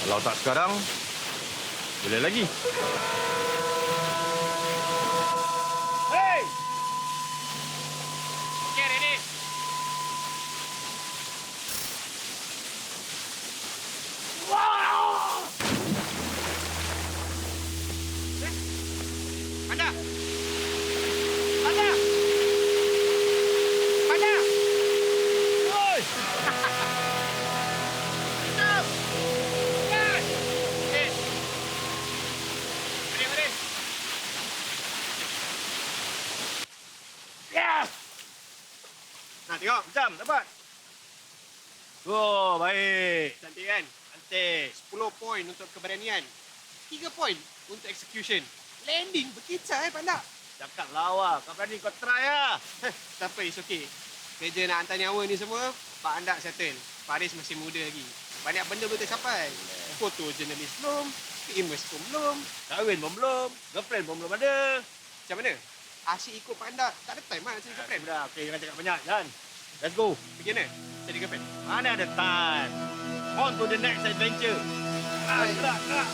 Kalau tak sekarang, bila lagi? Hey! Okey, ready? Panda! Panda! Panda! Oi! Stop! Yes! Okey. Ready? Yes! Nah, tengok. Macam, dapat. Oh, baik. Cantik kan? Cantik. 10 poin untuk keberanian. 3 poin untuk execution. Landing berkicau Panda. Cakap lawa. Kau berani, kau try lah. Tak apa, it's okay. Kerja nak hantar nyawa ni semua, Pak Andak settle. Faris masih muda lagi. Banyak benda boleh tercapai. Foto jurnalis belum, famous pun belum. Kahwin pun belum. Girlfriend pun belum ada. Macam mana? Asyik ikut Pak Andak. Tak ada time lah nak cari girlfriend. Sudah, okey. Jangan cakap banyak, Jan. Let's go. Pergi mana? Cari girlfriend. Mana ada time. On to the next adventure. Gerak, gerak.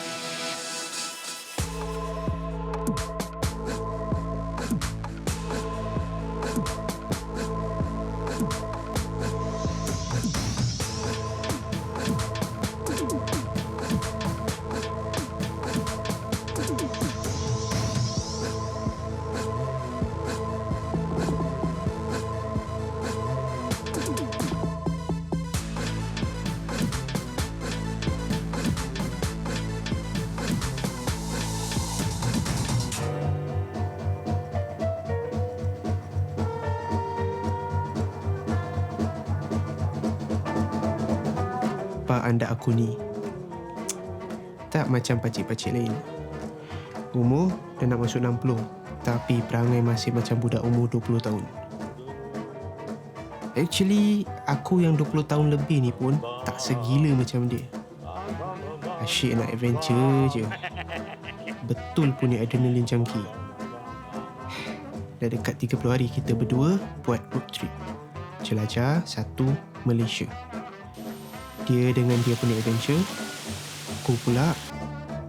Pak Andak aku ni tak macam pakcik-pakcik lain. Umur dah nak masuk 60, tapi perangai masih macam budak umur 20 tahun. Actually, aku yang 20 tahun lebih ni pun tak segila macam dia. Asyik nak adventure je. Betul punya adrenaline junkie. Dah dekat 30 hari kita berdua buat road trip. Jelajah satu Malaysia. Dia dengan dia punya adventure, aku pula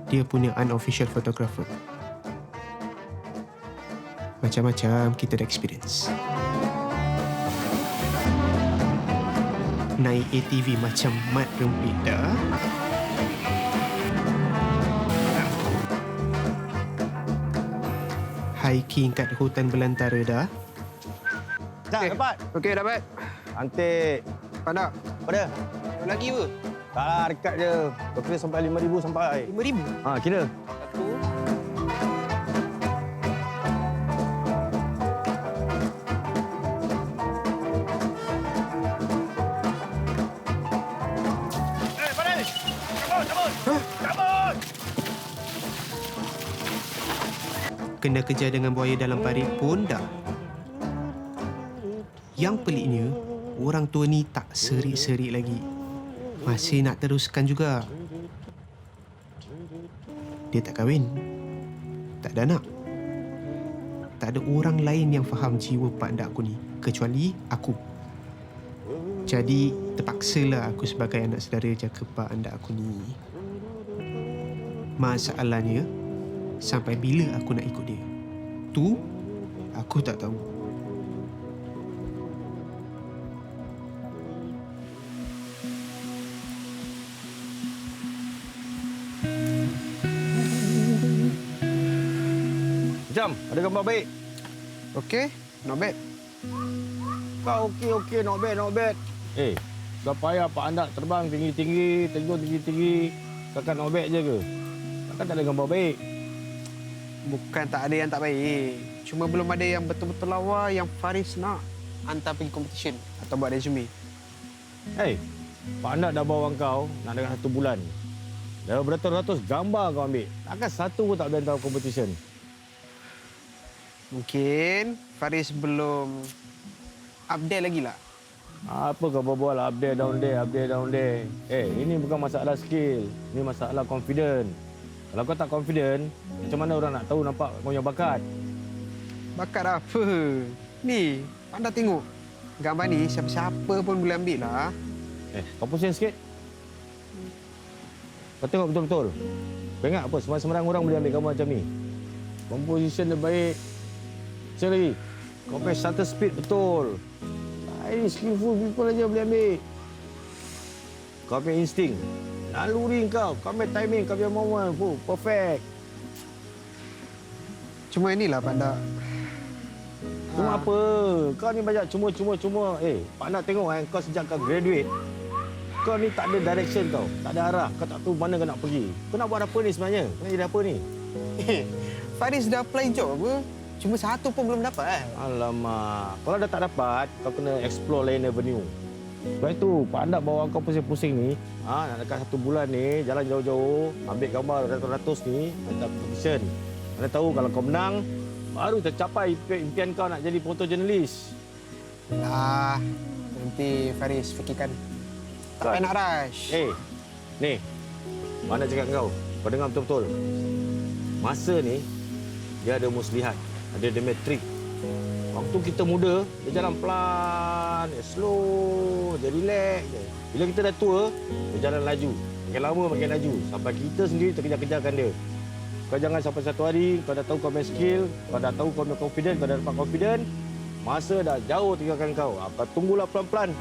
dia punya unofficial photographer. Macam-macam kita dah experience. Naik ATV macam mat rempit dah. Hiking kat hutan belantara dah. Jan, dapat. Okey, dapat. Cantik. Pandak. Pada? Lagi apa? Tak lah, dekat je. Kau kira sampai 5,000 sampai. 5,000? Ha, kira. Satu. Eh, Faris! Cabut, cabut! Cabut! Kena kejar dengan buaya dalam parit pun dah. Yang peliknya, orang tua ni tak serik-serik lagi. Masih nak teruskan juga. Dia tak kahwin. Tak ada anak. Tak ada orang lain yang faham jiwa Pak Andak aku ni, kecuali aku. Jadi, terpaksalah aku sebagai anak saudara jaga Pak Andak aku ni. Masalahnya, sampai bila aku nak ikut dia? Tu, aku tak tahu. Macam, ada gambar baik. Okey, not bad. Kau okey, not bad, not bad. Eh, dah payah Pak Andak terbang tinggi-tinggi, terjun tinggi-tinggi. Takkan not bad je ke? Takkan tak ada gambar baik. Bukan tak ada yang tak baik. Cuma belum ada yang betul-betul lawa yang Faris nak hantar pergi competition atau buat resume. Hei, Pak Andak dah bawa kau nak dengan 1 bulan. Dah beratus-ratus gambar kau ambil. Takkan satu pun tak boleh hantar competition. Mungkin Faris belum update lagi lah. Apa kau berbual update down there. Eh, ini bukan masalah skill. Ini masalah confident. Kalau kau tak confident, macam mana orang nak tahu nampak kau punya bakat? Bakat apa? Ni, anda tengok. Gambar ni siapa-siapa pun boleh ambil lah. Eh, kau pusing sikit. Kau tengok betul-betul. Kau ingat apa? Sembarang orang boleh ambil gambar macam ni. Composition dia baik. Sekali lagi. Kau punya shutter speed betul. Ini skillful people aja boleh ambil. Kau punya insting. Naluri kau. Kau punya timing. Kau punya moment. Perfect. Cuma inilah Panda. Cuma apa? Kau ni banyak cuma. Pak nak tengok kau sejak kau graduate. Kau ni tak ada direction kau. Tak ada arah. Kau tak tahu mana kau nak pergi. Kau nak buat apa ni sebenarnya? Kau nak jadi apa ni? Faris dah apply job apa? Cuma satu pun belum dapat. Alamak. Kalau dah tak dapat, kau kena explore lain avenue. Sebab itu, Pak Andak bawa kau pusing-pusing ni. Nak dekat 1 bulan ni, jalan jauh-jauh. Ambil gambar ratus-ratus ni. Minta competition. Mana tahu kalau kau menang, baru tercapai impian kau nak jadi photojournalist. Lah, nanti Faris fikirkan. Tak payah nak rush. Ni. Mana cakap kau? Kau dengar betul-betul. Masa ni, dia ada muslihat. Ada trik. Waktu kita muda, dia jalan pelan, dia slow, dia relax je. Bila kita dah tua, dia jalan laju. Makin lama makin laju. Sampai kita sendiri terkejar-kejarkan dia. Kau jangan sampai satu hari, kau dah tahu kau punya skill, kau dah tahu kau punya confident, kau dah dapat confident, masa dah jauh tinggalkan kau. Kau tunggulah pelan-pelan.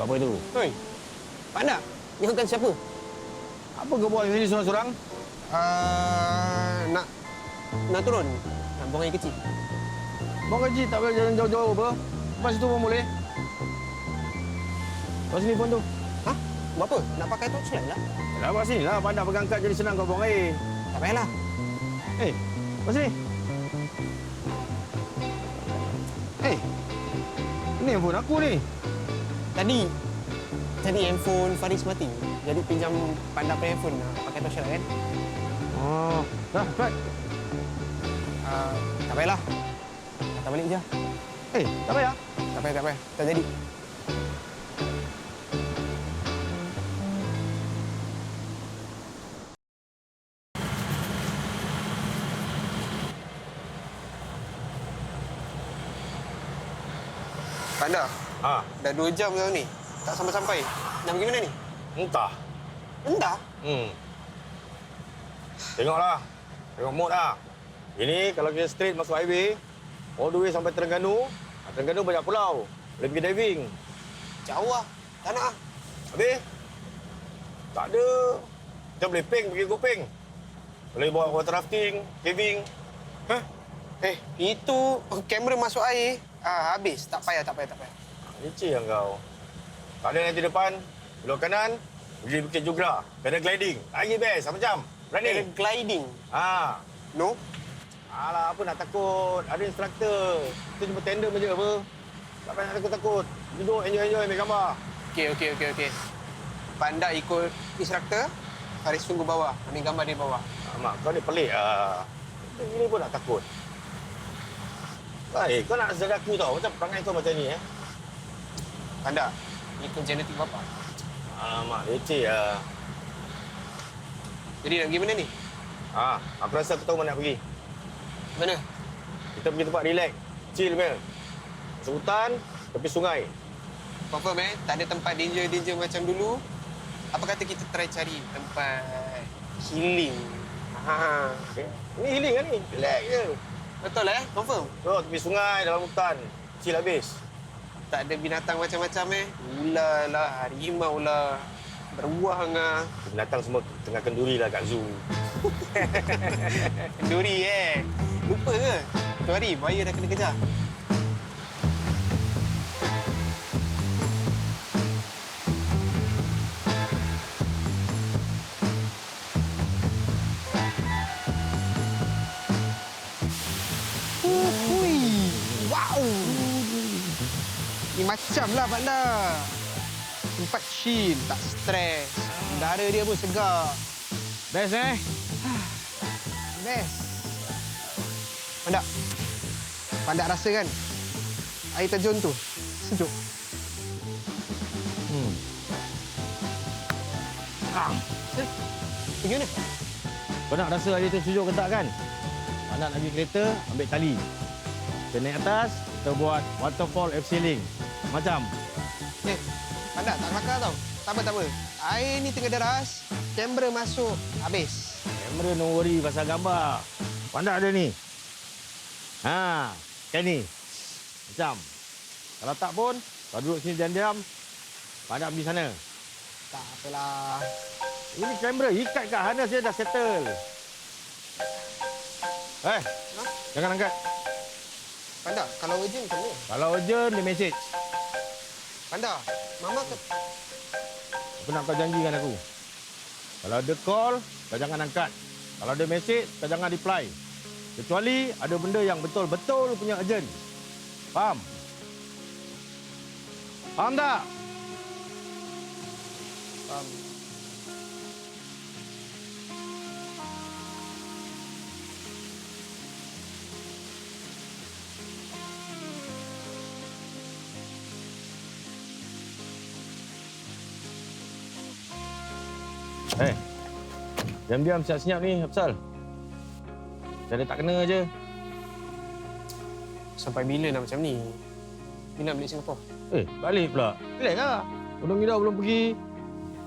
Buat apa itu? Hoi, Panda, ni kau kan siapa? Apa kau buat sini sorang-sorang? Nak turun. Nak buang air kecil. Buang gaji tak boleh jalan jauh-jauh apa? Lepas itu pun boleh. Lepas sini pun tu. Hah? Buat apa? Nak pakai torchlight lah. Lepas sini lah. Pandang pegang kad jadi senang kau buang air. Tak payahlah. Lepas sini. Ini handphone aku ni. Tadi handphone Faris mati. Jadi pinjam Panda punya handphone pakai torchlight kan? Oh, dah, cepat. Tak payahlah. Datang balik je. Tak payah. Tak payah. Tak jadi. Panda, dah 2 jam dah ni. Tak sampai-sampai. Nak pergi mana ni? Entah. Entah. Tengoklah. Tengok mood lah. Ini kalau kita straight masuk highway, all the way sampai Terengganu. Terengganu banyak pulau. Boleh pergi diving. Jauh lah. Tak nak lah. Habis? Tak ada. Kita boleh pergi Kopeng. Boleh bawa water rafting, caving. Itu kamera masuk air. Habis. Tak payah. Licin yang kau. Tak ada nanti depan, belok kanan, pergi Bukit Jugra. Paragliding. Lagi best, sama macam. Berani? Paragliding? No. Alah, apa nak takut? Ada instruktor. Itu cuma tandem je apa. Tak payah nak takut-takut. Duduk, enjoy, ambil gambar. Okey. Panda ikut instruktor, Faris tunggu bawah. Ambil gambar di bawah. Mak, kau ni pelik lah. Ini pun nak takut. Kau nak sejaga aku tau. Macam perangai kau macam ni, Panda, ikut genetik bapa. Alamak, leceh lah. Jadi nak pergi mana ni? Aku rasa aku tahu mana nak pergi. Mana? Kita pergi tempat relax. Chill, Mel. Masuk hutan, tepi sungai. Confirm tak ada tempat danger macam dulu? Apa kata kita try cari tempat healing? Okay. Ni healing kan ni? Relax je. Betul Confirm? Oh, tepi sungai, dalam hutan. Chill habis. Tak ada binatang macam-macam Ular lah, harimau lah, beruang lah. Binatang semua tengah kenduri lah kat zoo. Kenduri Lupa ke? Tu hari buaya dah kena kejar. Wow! Ni macam lah Panda. Tempat chill, tak stres. Udara dia pun segar. Best Best. Pandak rasa kan? Air terjun tu sejuk. Pergi mana? Kau nak rasa air tu sejuk ke tak kan? Kau nak pergi kereta, ambil tali. Kita naik atas, kita buat waterfall abseiling. Macam. Pandak tak kelakar tau. Tak apa. Air ni tengah deras, kamera masuk, habis. Kamera no worry pasal gambar. Pandai ada ni. Kan ni. Macam. Kalau tak pun, kau duduk sini diam-diam, pandai pergi sana. Tak apalah. Ini kamera, ikat kat harness dia dah settle. Jangan angkat. Pandak, kalau urgent macam mana? Kalau urgent, dia message. Pandak, Mama Apa nak kau janjikan aku? Kalau ada call, kau jangan angkat. Kalau ada message, kau jangan reply. Kecuali ada benda yang betul-betul punya urgent. Faham? Faham tak? Faham. Diam-diam senyap-senyap ni, Hafsal. Cara tak kena je. Sampai bila nak macam ni? Bila nak balik Singapura? Balik pula. Relax lah. Gunung Nidau belum pergi.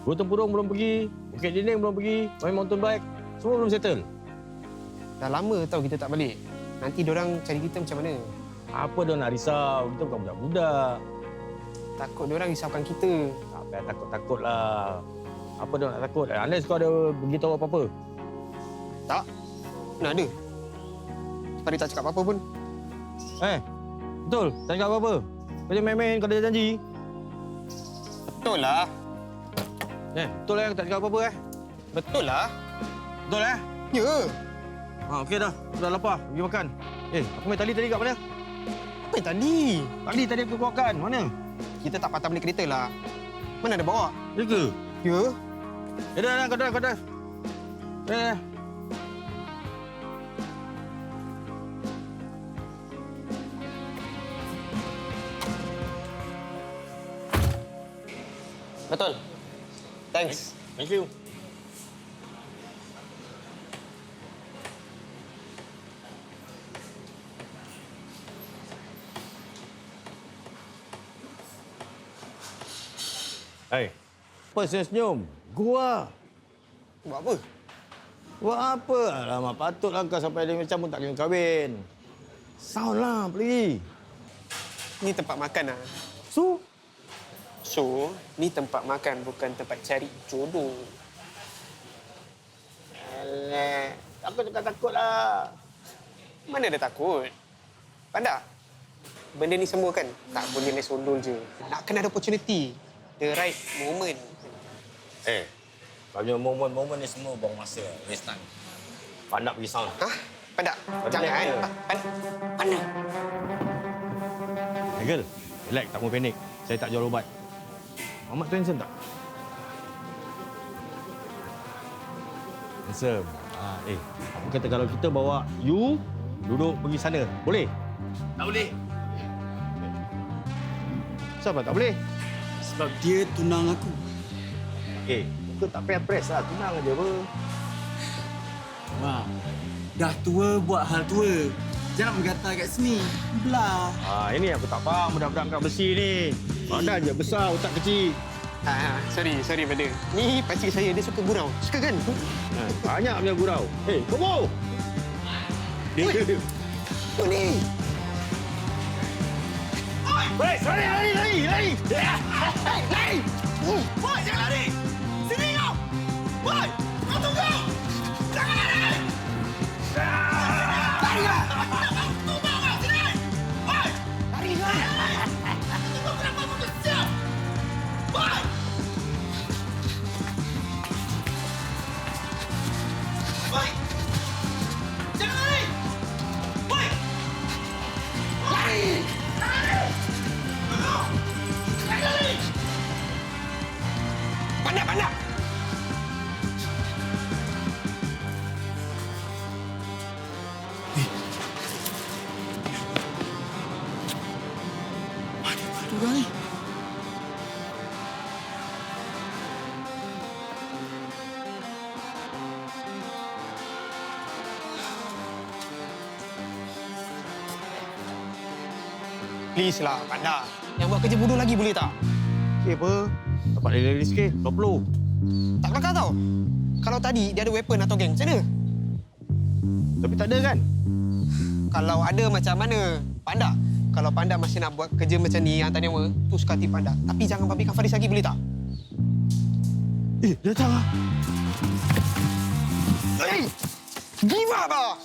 Gua Tempurung belum pergi. Bukit Dinding belum pergi. Main mountain bike. Semua belum settle. Dah lama tau kita tak balik. Nanti diorang cari kita macam mana? Apa dia nak risau? Kita bukan budak-budak. Takut diorang risaukan kita. Tak payah takut-takut lah. Apa dia nak takut? Unless kau ada beritahu apa-apa. Tak. Mana ada. Sebab dia tak cakap apa-apa pun. Betul? Tak cakap apa-apa? Kau jangan main-main, kau dah janji. Betul lah. Betul tak cakap apa-apa Betul lah. Betul Ya. Okey dah. Dah lapar. Pergi makan. Aku main tali tadi kat mana? Apa yang tadi? Tadi aku keluarkan. Mana? Kita tak patah balik kereta lah. Mana ada bawa? Ya ke? Ya. Dah, kau drive. Dah. Betul. Thanks. Thank you. Apa senyum? Gua. Buat apa? Buat apa? Alamak, patutlah kau sampai dia macam pun tak kena kahwin. Sound lah, pergi. Ni tempat makan lah. So, ni tempat makan bukan tempat cari jodoh. Alah, takut lah. Mana ada takut? Pandak, benda ni semua kan tak boleh main solo je. Nak kena ada opportunity. The right moment. Kau punya moment ni semua buang masa. Waste time. Pandak pergi sound. Pandak, jangan. Pandak. Girl, relax, tak mau panik. Saya tak jual ubat. Mamat tu handsome tak? Handsome. Aku kata kalau kita bawa you duduk pergi sana, boleh? Tak boleh. Siapa tak boleh? Sebab dia tunang aku. Kita tak payah press lah. Tunang aja apa. Wah, dah tua buat hal tua. Jangan bergatal kat sini. Belah. Ini aku tak faham budak-budak angkat besi ni. Badan je besar, otak kecil. Sorry brother. Ni pakcik saya, dia suka gurau. Suka kan? Banyak punya gurau. Kobo! Dia. Oh ni. Hei, lari! Lari! Boy, jangan lari! Sini kau! Boy, kau tunggu! Jangan lari! Lari kau! Tunggu kau, sini! Boy! Lari kau! Tunggu kenapa kau siap? Boy! Boy! Jangan lari! Boy! Lari! Jangan lari! Pandai! Aduh, Rai. Please lah, Panda. Yang buat kerja bodoh lagi boleh tak? Okey apa? Dapat lari sikit, 20. Tak kelakar tau. Kalau tadi dia ada weapon atau geng, macam mana? Tapi tak ada kan? Kalau ada macam mana? Panda. Kalau Panda masih nak buat kerja macam ni yang tadi apa, tu suka hati Panda. Tapi jangan babitkan Faris lagi, boleh tak? Datang lah. Hey! Give up lah!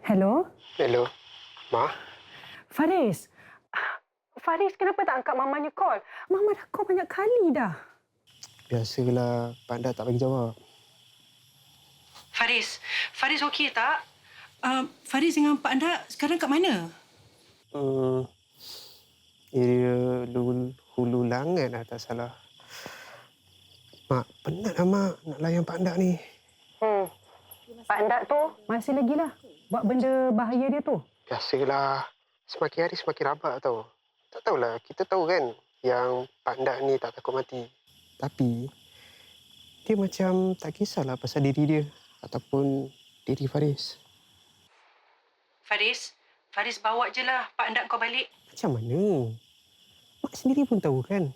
Hello? Hello. Ma? Faris. Faris, kenapa tak angkat mamanya call? Mama dah call banyak kali dah. Biasalah, Panda tak bagi jawab. Faris okey tak? Faris dengan Pak Anda sekarang kat mana? Area Hulu Langat lah tak salah. Mak, penat lah Mak nak layan Pak Anda ni. Pak Anda tu masih lagi lah buat benda bahaya dia tu. Biasalah, semakin hari semakin rabak tau. Tak tahulah, kita tahu kan yang Pak Anda ni tak takut mati. Tapi, dia macam tak kisahlah pasal diri dia ataupun diri Faris. Faris bawa je lah Pak Anda kau balik. Macam mana? Mak sendiri pun tahu kan.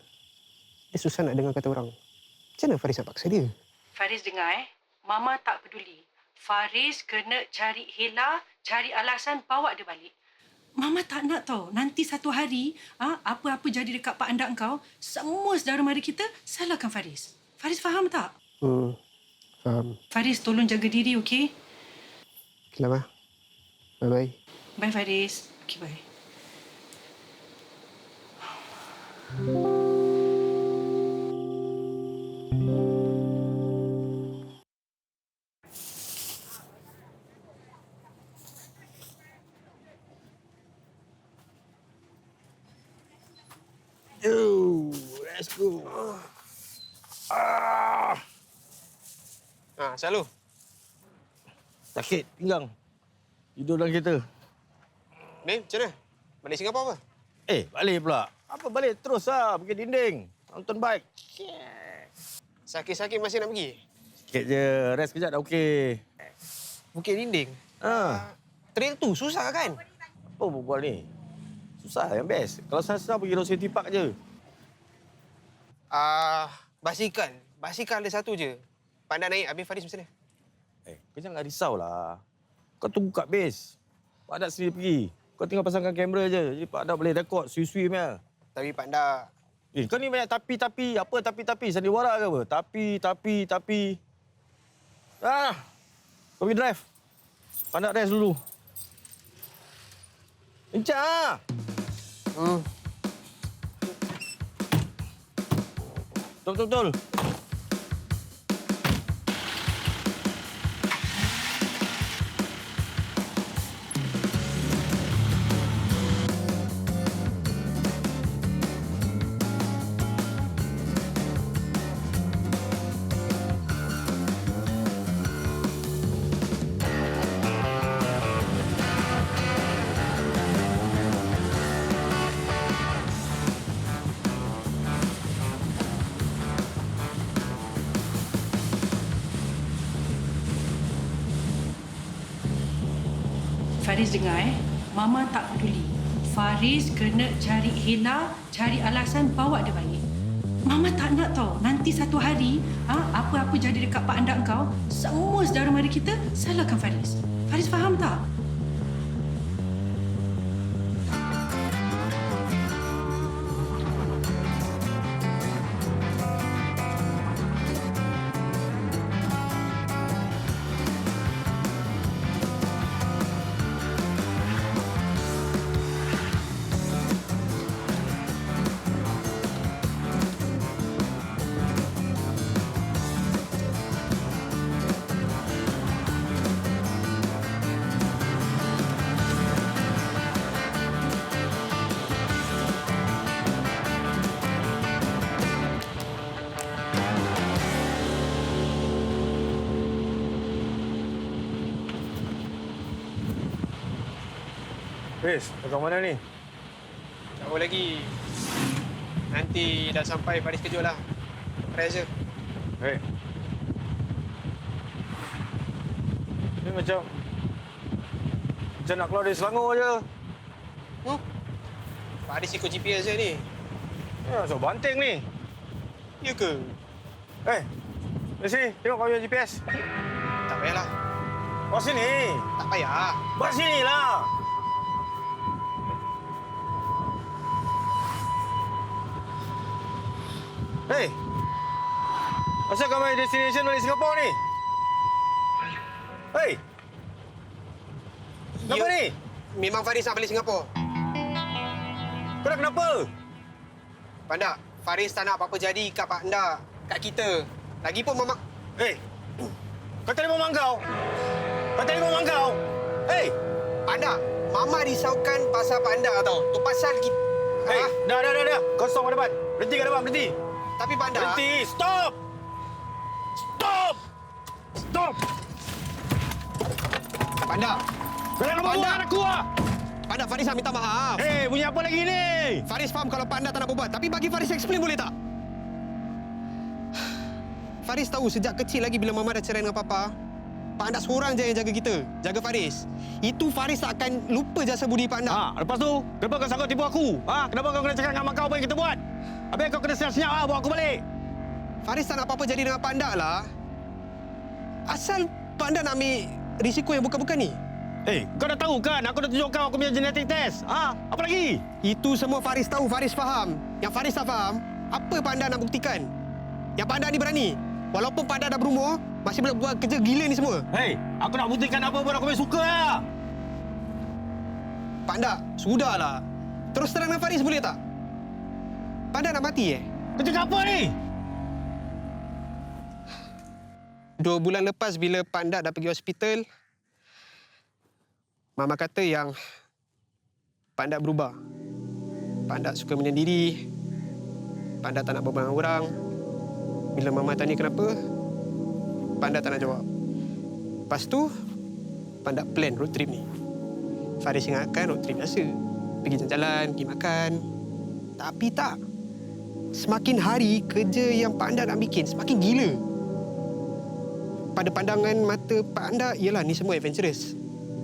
Dia susah nak dengar kata orang. Macam mana Faris nak paksa dia? Faris dengar Mama tak peduli. Faris kena cari Hela, cari alasan bawa dia balik. Mama tak nak tahu. Nanti satu hari, apa-apa jadi dekat Pak Anda kau, semua saudara mara kita salahkan Faris. Faris faham tak? Faham. Faris, tolong jaga diri, okey? Okeylah, Ma. Bye-bye. Bye, Faris. Okey, bye. Yo, let's go. Selalu. Sakit pinggang. Tidur dalam kereta. Ni, macam mana? Balik Singapura apa? Balik pula. Apa balik? Terus lah pergi dinding. Nonton bike. Sakit-sakit masih nak pergi? Sikit je. Rest kejap dah okey. Bukit Dinding? Trail tu susah kan? Apa berbual ni? Susah yang best. Kalau senang pergi Road Safety Park je. Basikal. Basikal ada satu je. Pandai naik, habis Faris macam mana? Kau jangan risaulah. Kau tunggu kat base. Pak Adat sendiri pergi. Kau tinggal pasangkan kamera je. Jadi Pak Adat boleh rekod sui-sui punya. Tapi Panda... Kau ni banyak tapi-tapi. Apa tapi-tapi? Sandiwara ke apa? Tapi. Kau pergi drive. Pak Adat rest dulu. Encik ah. Betul. Faris dengar Mama tak peduli. Faris kena cari Hela, cari alasan bawa dia balik. Mama tak nak tahu nanti satu hari apa-apa jadi dekat pak anda kau, semua saudara mara kita salahkan Faris. Faris faham tak? Fiz, kau kat mana ni? Jauh lagi. Nanti dah sampai Faris kejut lah. Pressure. Hei. Ni macam nak keluar dari Selangor je. Faris ikut GPS je ni. Ya, so banting ni. Ya ke? Di sini, tengok kau punya GPS. Tak payahlah. Kau sini. Tak payah. Buat sini lah. Hei. Asal kau main destination balik Singapura ni? Hei. Kenapa Ya, ni? Memang Faris nak balik Singapura. Kau dah kenapa? Panda, Faris tak nak apa-apa jadi kat Pak Anda, kat kita. Lagipun Mama... Hei. Kau telefon mak kau. Kau telefon mak kau. Hei. Panda, Mama risaukan pasal Pak Anda tau. Tu pasal kita... Hei, dah. Kau stop kat depan. Berhenti kat depan, berhenti. Tapi Panda... Berhenti, stop! Stop! Panda, Kau jangan bawa Panda. aku lah! Panda, Faris nak minta maaf. Hei, bunyi apa lagi ni? Faris faham kalau Panda tak nak berbuat. Tapi bagi Faris explain boleh tak? Faris tahu sejak kecil lagi bila Mama dah cerai dengan Papa, Pak Anda seorang je yang jaga kita. Jaga Faris. Itu Faris tak akan lupa jasa budi Pak Anda. Lepas tu, kenapa kau sanggup tipu aku? Kenapa kau kena cakap dengan mak kau apa yang kita buat? Habis kau kena senyap-senyap bawa aku balik. Faris tak nak apa-apa jadi dengan Pak Anda lah. Asal Pak Anda nak ambil risiko yang bukan-bukan ni? Hei, kau dah tahu kan? Aku dah tunjukkan aku punya genetic test. Apa lagi? Itu semua Faris tahu, Faris faham. Yang Faris tak faham, apa Pak Anda nak buktikan? Yang Pak Anda ni berani. Walaupun Pak Anda dah berumur, masih boleh buat kerja gila ni semua. Hei, aku nak buktikan apa pun aku punya suka lah. Pak Anda, sudahlah. Terus terang dengan Faris boleh tak? Pak Anda nak mati Kau cakap apa ni? 2 bulan lepas bila Pak Anda dah pergi hospital, Mama kata yang Pak Anda berubah. Pak Anda suka menyendiri. Pak Anda tak nak berbual dengan orang. Bila Mama tanya kenapa, Pak Anda tak nak jawab. Lepas tu, Pak Anda plan road trip ni. Faris ingatkan road trip biasa. Pergi jalan-jalan, pergi makan. Tapi tak. Semakin hari, kerja yang Pak Anda nak bikin semakin gila. Pada pandangan mata Pak Anda, ialah ni semua adventurous.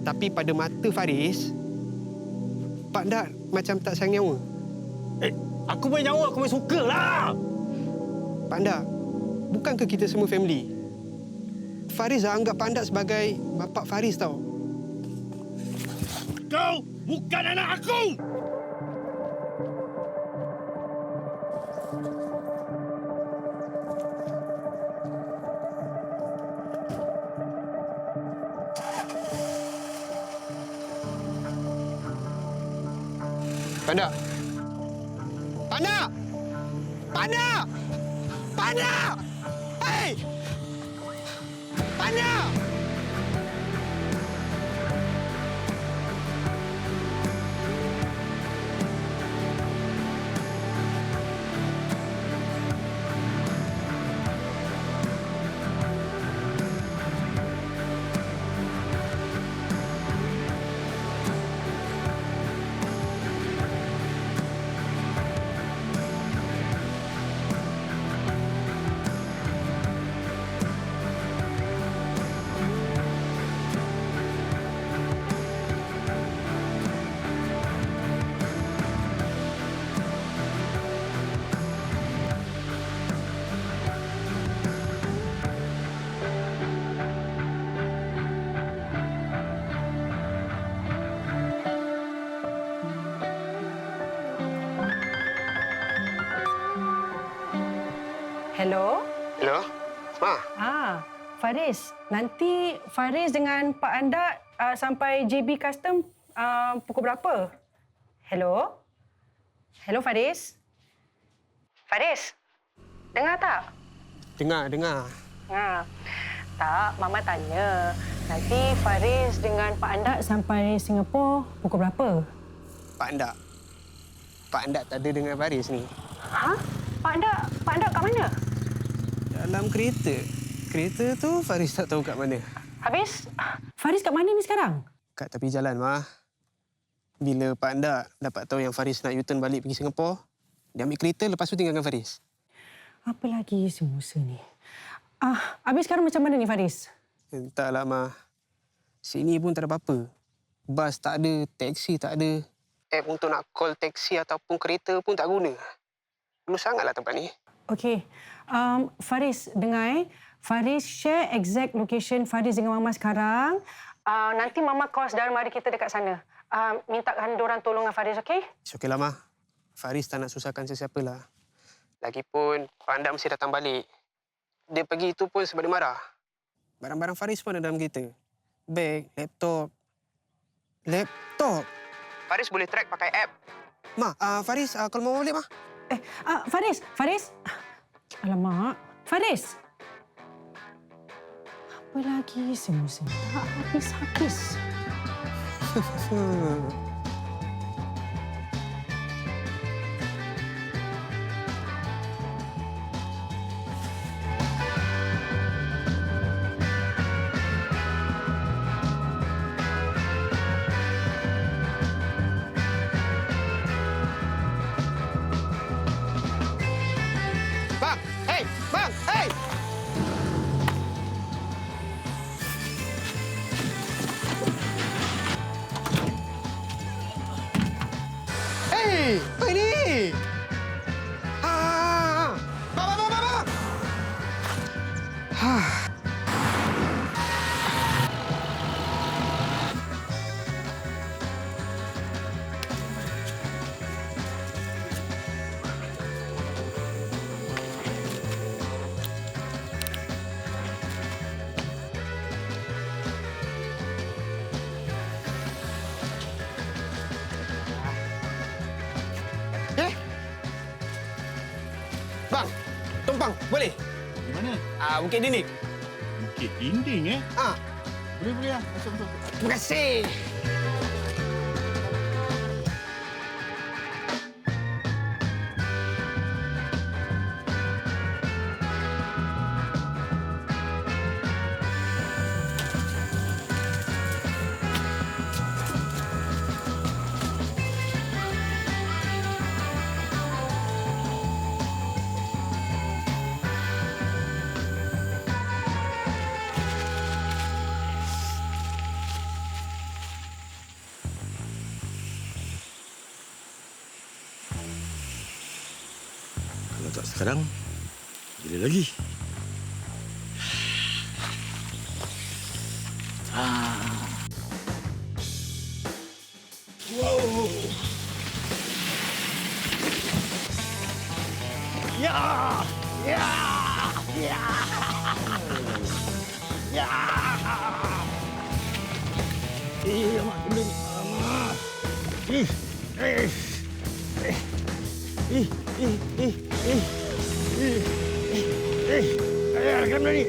Tapi pada mata Faris, Pak Anda macam tak sayang nyawa. Aku punya nyawa, aku punya suka lah. Pak Anda, bukankah kita semua family? Faris dah anggap Pak Anda sebagai bapa Faris tau. Kau bukan anak aku! Panda! Panda! Panda! Panda! Hei! Panda! Hello? Hello? Ma, Faris. Nanti Faris dengan Pak Andak sampai JB Custom pukul berapa? Hello? Hello, Faris? Faris? Dengar tak? dengar. Tak, Mama tanya. Nanti Faris dengan Pak Andak sampai Singapura pukul berapa? Pak Andak tak ada dengan Faris ni. Ha? Pak Andak kat mana? Dalam kereta. Kereta tu Faris tak tahu kat mana. Habis, Faris kat mana ni sekarang? Kat tepi jalan, Ma. Bila Pak Andak dapat tahu yang Faris nak U-turn balik pergi Singapura, dia ambil kereta lepas tu tinggalkan Faris. Apa lagi si Musa ni? Habis sekarang macam mana ni, Faris? Entahlah, Ma. Sini pun tak ada apa-apa. Bas tak ada, teksi tak ada. App untuk nak call teksi ataupun kereta pun tak guna. Perlu sangatlah tempat ni. Okey. Faris, dengar. Faris share exact location Faris dengan Mama sekarang. Nanti Mama call saudara mari kita dekat sana. Mintakan diorang tolong dengan Faris, okey? Okeylah, Ma. Faris tak nak susahkan sesiapa lah. Lagipun, Pak Andak mesti datang balik. Dia pergi itu pun sebab dia marah. Barang-barang Faris pun ada dalam kereta. Beg, laptop. Laptop? Faris boleh track pakai app. Ma, Faris, kalau mau balik, Ma. Faris. Alamak. Faris. Apa lagi semua tak habis-habis. Bang! Hei! Bang! Hei! Hei! Apa ini? Bang! Bang, tumpang, boleh? Di mana? Bukit Dinding. Bukit Dinding, eh? Boleh lah. Masuk. Terima kasih. Kalau tak sekarang, bila lagi? Wow. Ya! Ya! Ya! Ya! Mak kena ni. Mak. takkan berani.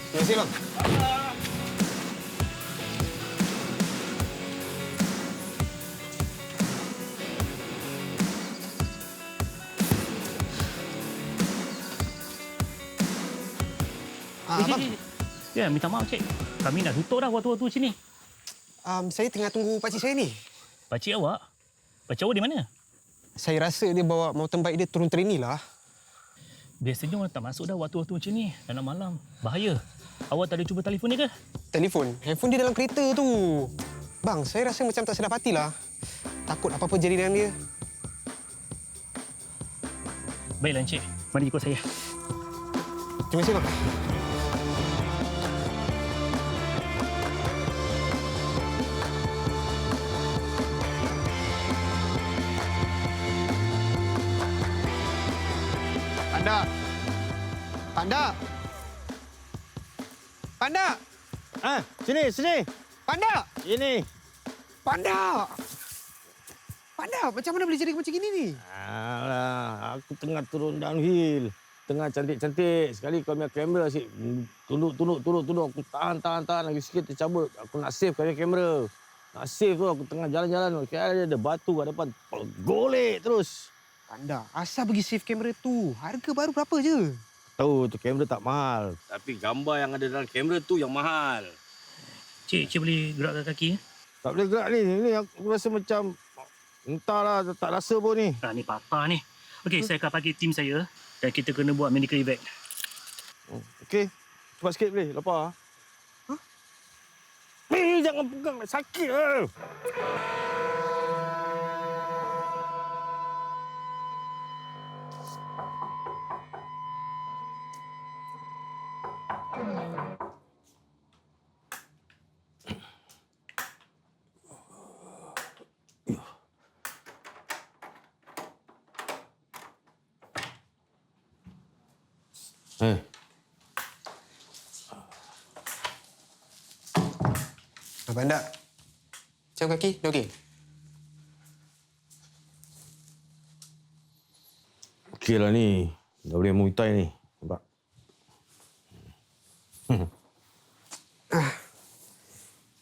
Terima kasih, bang. Abang, Ya, minta maaf, Cik. Kami nak tutup dah waktu-waktu sini. saya tengah tunggu pakcik saya ni. Pakcik awak? Pakcik awak di mana? Saya rasa dia bawa mountain bike dia turun trainee lah. Biasanya orang tak masuk dah waktu-waktu macam ni. Dalam malam. Bahaya. Awak tak ada cuba telefon dia ke? Telefon. Handphone dia dalam kereta tu. Bang, saya rasa macam tak sedap hatilah. Takut apa-apa jadi dengan dia. Baiklah, Encik. Mari ikut saya. Terima kasih, bang. Panda. Panda. Panda. Sini. Panda. Ini. Panda. Panda, macam mana boleh jadi macam gini ni? Alah, aku tengah turun downhill. Tengah cantik-cantik. Sekali kau punya kamera asyik tunduk. Aku tahan lagi sikit tercabut. Aku nak save kau punya kamera. Nak save tu aku tengah jalan-jalan. Kira ada batu kat depan. Golek terus. Panda, asal pergi save kamera tu? Harga baru berapa je? Tahu tu kamera tak mahal. Tapi gambar yang ada dalam kamera tu yang mahal. Cik boleh gerakkan kaki? Tak boleh gerak ni. Ni aku rasa macam... Entahlah, tak rasa pun ni. Ni papa ni. Okey, saya akan panggil tim saya dan kita kena buat medical evac. Okey. Cepat sikit boleh? Lapar. Hah? Jangan pegang. Sakit lah. Panda, macam kaki dah okey? Okey lah ni. Dah boleh Muay Thai ni. Nampak?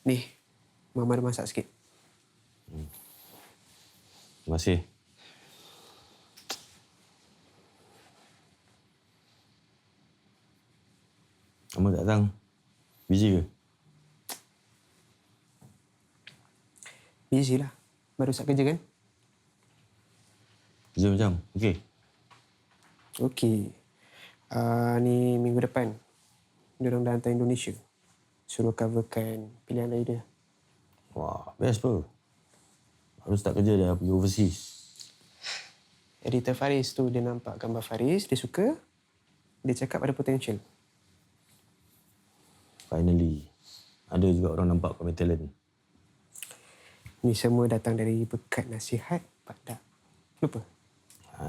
Ni, Mama ada masak sikit. Terima kasih. Kamu tak datang? Busy ke? Busy lah. Baru start kerja kan? Kerja macam? Okey. Okey. Ni minggu depan. Diorang dah hantar Indonesia. Suruh coverkan pilihan raya dia. Wah, best pun. Baru start kerja dah pergi overseas. Editor Faris tu, dia nampak gambar Faris, dia suka. Dia cakap ada potential. Finally. Ada juga orang nampak kau punya talent. Ni semua datang dari berkat nasihat Pak Dak. Lupa?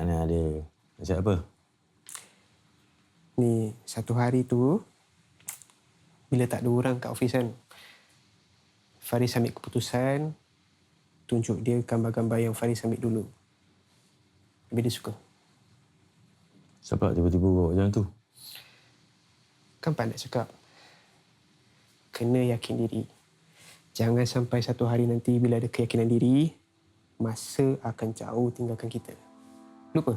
Ni ada. Nasihat apa? Ni, satu hari tu, bila tak ada orang kat ofis kan, Faris ambil keputusan, tunjuk dia gambar-gambar yang Faris ambil dulu. Habis dia suka. Siapa tiba-tiba bawa macam tu? Kan Pak Dak cakap, kena yakin diri. Jangan sampai satu hari nanti bila ada keyakinan diri, masa akan jauh tinggalkan kita. Lupa?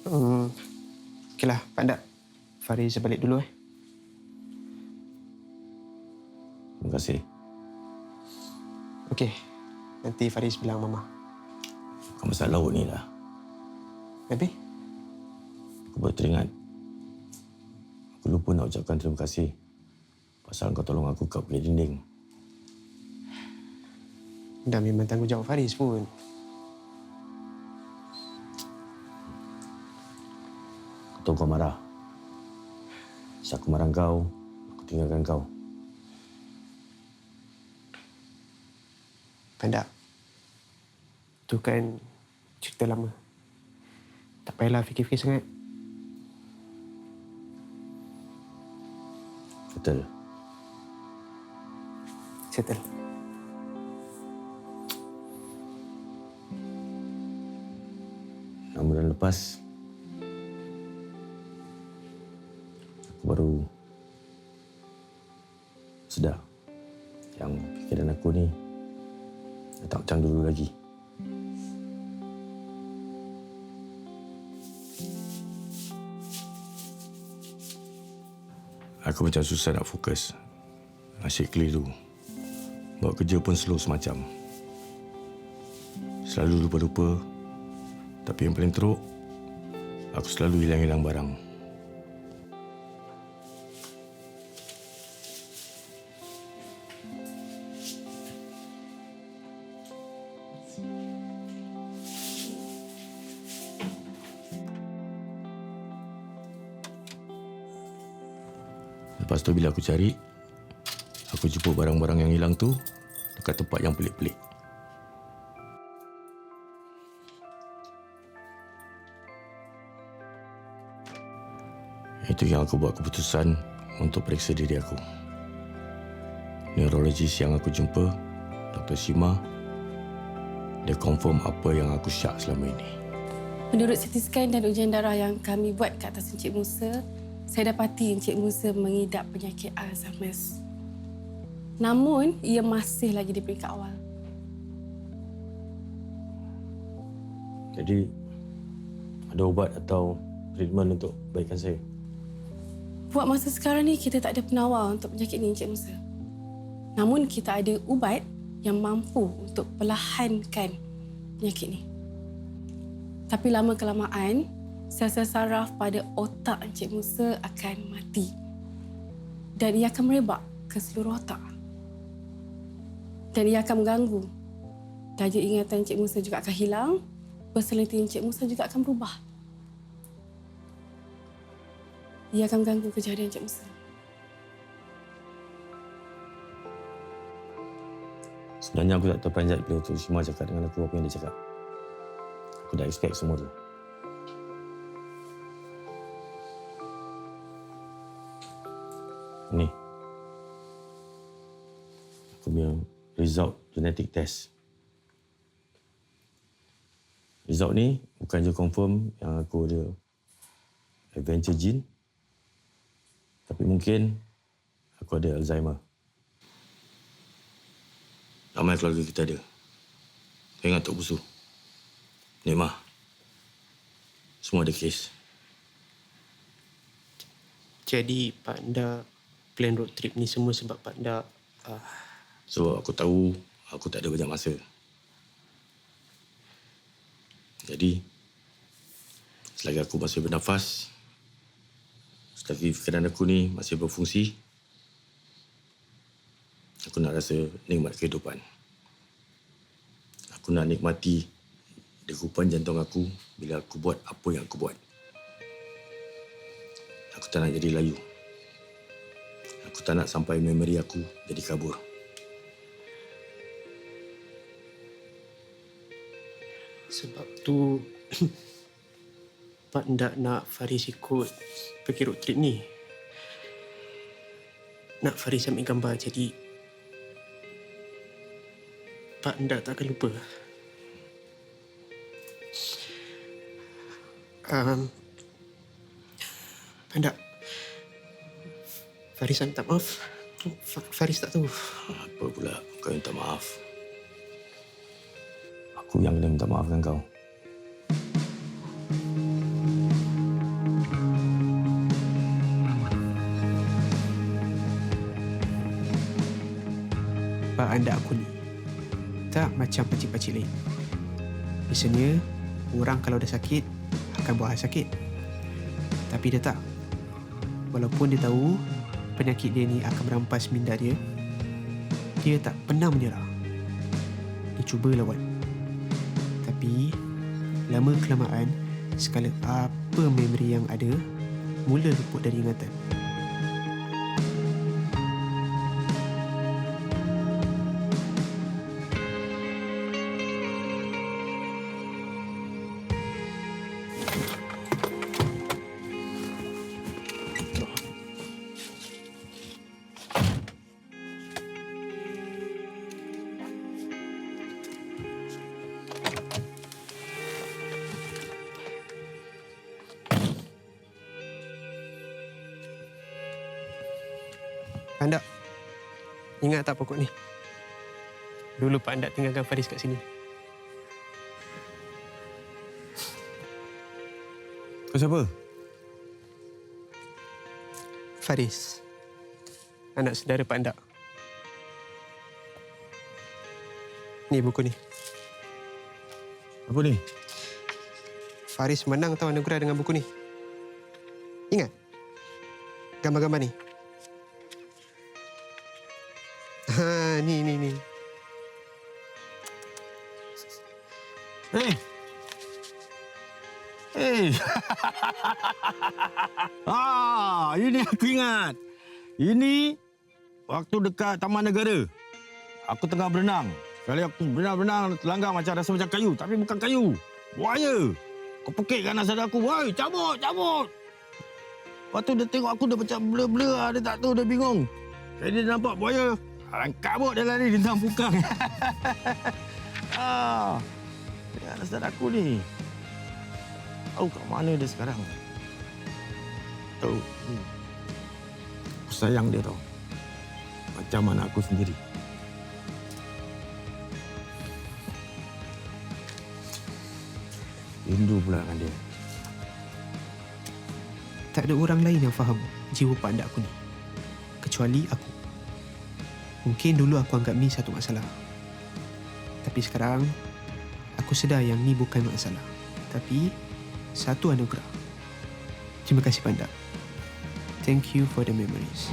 Okeylah, Pak Dak. Faris balik dulu. Terima kasih. Okey. Nanti Faris bilang Mama. Kau pasal laut ni lah. Habis? Aku baru teringat. Aku lupa nak ucapkan terima kasih. Pasal kau tolong aku kat belah dinding. Dah memang tanggungjawab Faris pun. Aku tahu kau marah. Sebab aku marah kau, aku tinggalkan kau. Pandak. Itu kan cerita lama. Tak payahlah fikir-fikir sangat. Settle. Settle. Enam bulan lepas, aku baru sedar yang fikiran aku ni dah tak macam dulu lagi. Aku macam susah nak fokus. Asyik keliru. Buat kerja pun slow semacam. Selalu lupa-lupa. Tapi yang paling teruk, aku selalu hilang-hilang barang. Lepas tu bila aku cari, aku jumpa barang-barang yang hilang tu dekat tempat yang pelik-pelik. Itu yang aku buat keputusan untuk periksa diri aku. Neurologis yang aku jumpa, Dr. Shima, dia confirm apa yang aku syak selama ini. Menurut CT scan dan ujian darah yang kami buat kat atas Encik Musa, saya dapati Encik Musa mengidap penyakit Alzheimer's. Namun, ia masih lagi di peringkat awal. Jadi, ada ubat atau treatment untuk baikkan saya? Buat masa sekarang ni, kita tak ada penawar untuk penyakit ni, Encik Musa. Namun, kita ada ubat yang mampu untuk perlahankan penyakit ni. Tapi lama-kelamaan, sel-sel saraf pada otak Encik Musa akan mati. Dan ia akan merebak ke seluruh otak. Dan ia akan mengganggu. Daya ingatan Encik Musa juga akan hilang. Personaliti Encik Musa juga akan berubah. Ia akan mengganggu kejadian Encik Musa. Sebenarnya aku tak terperanjat bila Dr. Shima cakap dengan aku apa yang dia cakap. Aku dah expect semua tu. Ni. Aku punya result genetic test. Result ni bukan je confirm yang aku ada adventure gene, tapi mungkin aku ada Alzheimer. Ramai keluarga kita ada. Kau ingat Tok Busu? Nek Mah. Semua ada kes. Jadi Pak Nda plan road trip ni semua sebab Pak Nda Sebab aku tahu aku tak ada banyak masa. Jadi, selagi aku masih bernafas, selagi fikiran aku ni masih berfungsi, aku nak rasa nikmat kehidupan. Aku nak nikmati degupan jantung aku bila aku buat apa yang aku buat. Aku tak nak jadi layu. Aku tak nak sampai memori aku jadi kabur. sebab tu Pak Nda nak Faris ikut pergi road trip ni. Nak Faris ambil gambar jadi Pak Nda tak akan lupa. Pak Nda, Faris minta maaf. Faris tak tahu. Apa pula kau minta maaf? Aku yang kena minta maafkan kau. Pak Anda aku ni tak macam pakcik-pakcik lain. Biasanya orang kalau dah sakit akan buat hal sakit. Tapi dia tak. Walaupun dia tahu penyakit dia ni akan merampas minda dia, dia tak pernah menyerah. Dia cuba lawan. Tapi lama-kelamaan segala apa memori yang ada mula luput dari ingatan. Pak Andak, ingat tak pokok ni? Dulu Pak Andak tinggalkan Faris kat sini. Kau siapa? Faris, anak saudara Pak Andak. Ni buku ni. Apa ni? Faris menang tahu anugerah dengan buku ni. Ingat? Gambar-gambar ni. Ha, ni. Ini aku ingat. Ini waktu dekat Taman Negara. Aku tengah berenang. Kali aku berenang terlanggar macam rasa macam kayu. Tapi bukan kayu. Buaya. Kau pekik kan anak saudara aku. Woi, cabut. Lepas tu dia tengok aku dah macam blur-blur. Dia tak tahu, dia bingung. Kali dia nampak buaya. Kabut dia lari, dia tengah pukang. Dia anak saudara aku ni. Tahu kat mana dia sekarang. Tahu. Aku sayang dia tau. Macam anak aku sendiri. Rindu pula dengan dia. Tak ada orang lain yang faham jiwa Pak Andak aku ni. Kecuali aku. Mungkin dulu aku anggap ni satu masalah. Tapi sekarang, aku sedar yang ni bukan masalah. Tapi, satu anugerah. Terima kasih Pak Andak. Thank you for the memories.